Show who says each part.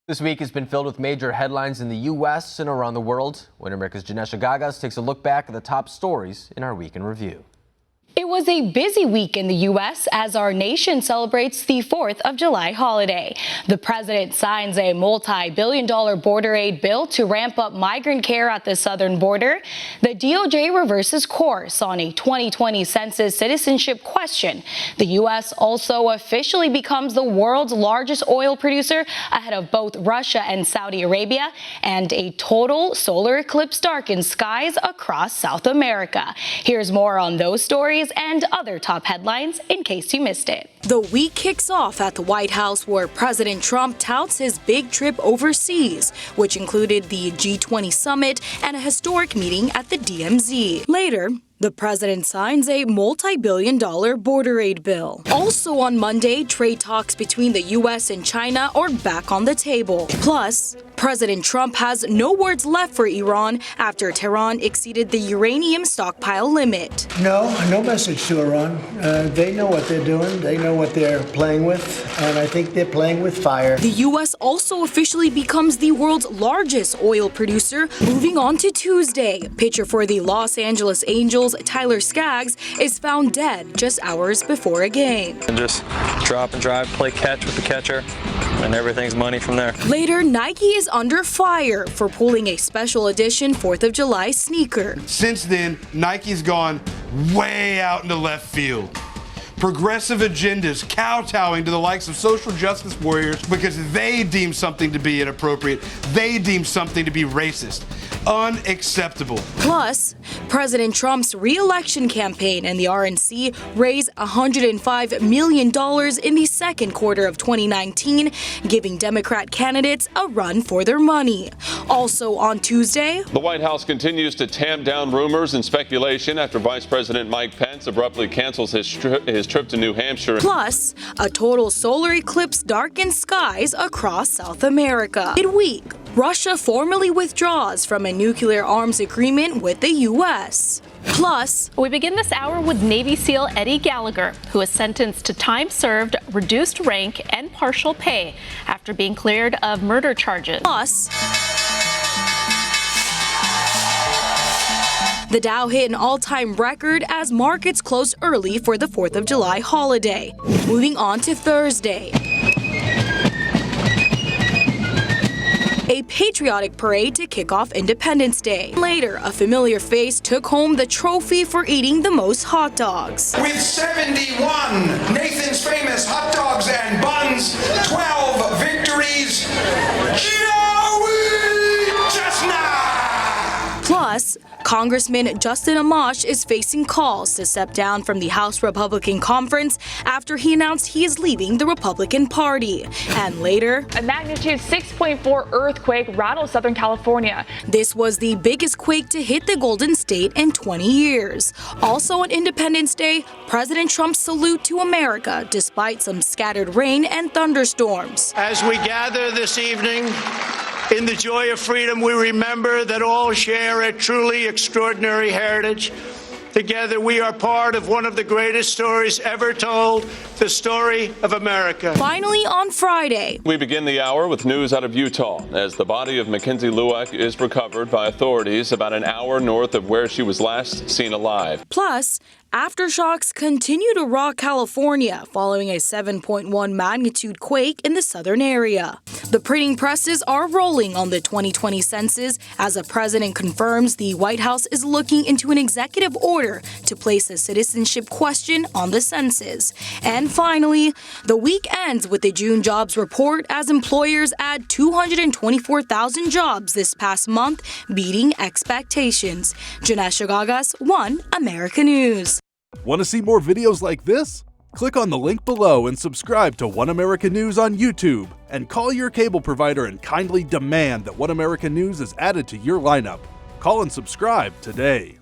Speaker 1: This week has been filled with major headlines in the U.S. and around the world. One America's Jennesh Agagas takes a look back at the top stories in our Week in Review.
Speaker 2: It was a busy week in the U.S. as our nation celebrates the 4th of July holiday. The president signs a multi-billion-dollar border aid bill to ramp up migrant care at the southern border. The DOJ reverses course on a 2020 census citizenship question. The U.S. also officially becomes the world's largest oil producer ahead of both Russia and Saudi Arabia, and a total solar eclipse darkens skies across South America. Here's more on those stories and other top headlines in case you missed it. The week kicks off at the White House, where President Trump touts his big trip overseas, which included the G20 summit and a historic meeting at the DMZ. Later, the president signs a multi-billion-dollar border aid bill. Also on Monday, trade talks between the U.S. and China are back on the table. Plus, President Trump has no words left for Iran after Tehran exceeded the uranium stockpile limit.
Speaker 3: No message to Iran. They know what they're doing. They know what they're playing with, and I think they're playing with fire.
Speaker 2: The U.S. also officially becomes the world's largest oil producer. Moving on to Tuesday, pitcher for the Los Angeles Angels, Tyler Skaggs, is found dead just hours before a game.
Speaker 4: And just drop and drive, play catch with the catcher, and everything's money from there.
Speaker 2: Later, Nike is under fire for pulling a special edition 4th of July sneaker.
Speaker 5: Since then, Nike's gone way out into left field. Progressive agendas kowtowing to the likes of social justice warriors because they deem something to be inappropriate. They deem something to be racist. Unacceptable.
Speaker 2: Plus, President Trump's re-election campaign and the RNC raised $105 million in the second quarter of 2019, giving Democrat candidates a run for their money. Also on Tuesday,
Speaker 6: the White House continues to tamp down rumors and speculation after Vice President Mike Pence abruptly cancels his trip to New Hampshire.
Speaker 2: Plus, a total solar eclipse darkens skies across South America. Midweek, Russia formally withdraws from a nuclear arms agreement with the U.S. Plus,
Speaker 7: we begin this hour with Navy SEAL Eddie Gallagher, who is sentenced to time served, reduced rank, and partial pay after being cleared of murder charges.
Speaker 2: Plus, the Dow hit an all-time record as markets closed early for the 4th of July holiday. Moving on to Thursday, a patriotic parade to kick off Independence Day. Later, a familiar face took home the trophy for eating the most hot dogs.
Speaker 8: With 71 Nathan's Famous hot dogs and buns, 12 victories, Joey Chestnut!
Speaker 2: Plus, Congressman Justin Amash is facing calls to step down from the House Republican Conference after he announced he is leaving the Republican Party. And later,
Speaker 9: a magnitude 6.4 earthquake rattled Southern California.
Speaker 2: This was the biggest quake to hit the Golden State in 20 years. Also on Independence Day, President Trump's salute to America despite some scattered rain and thunderstorms.
Speaker 10: As we gather this evening, in the joy of freedom, we remember that all share a truly extraordinary heritage. Together, we are part of one of the greatest stories ever told, the story of America.
Speaker 2: Finally, on Friday,
Speaker 6: we begin the hour with news out of Utah as the body of Mackenzie Lueck is recovered by authorities about an hour north of where she was last seen alive.
Speaker 2: Plus, aftershocks continue to rock California following a 7.1 magnitude quake in the southern area. The printing presses are rolling on the 2020 census as the president confirms the White House is looking into an executive order to place a citizenship question on the census. And finally, the week ends with the June jobs report as employers add 224,000 jobs this past month, beating expectations. Jennesh Agagas, One America News.
Speaker 11: Want to see more videos like this? Click on the link below and subscribe to One America News on YouTube. And call your cable provider and kindly demand that One America News is added to your lineup. Call and subscribe today.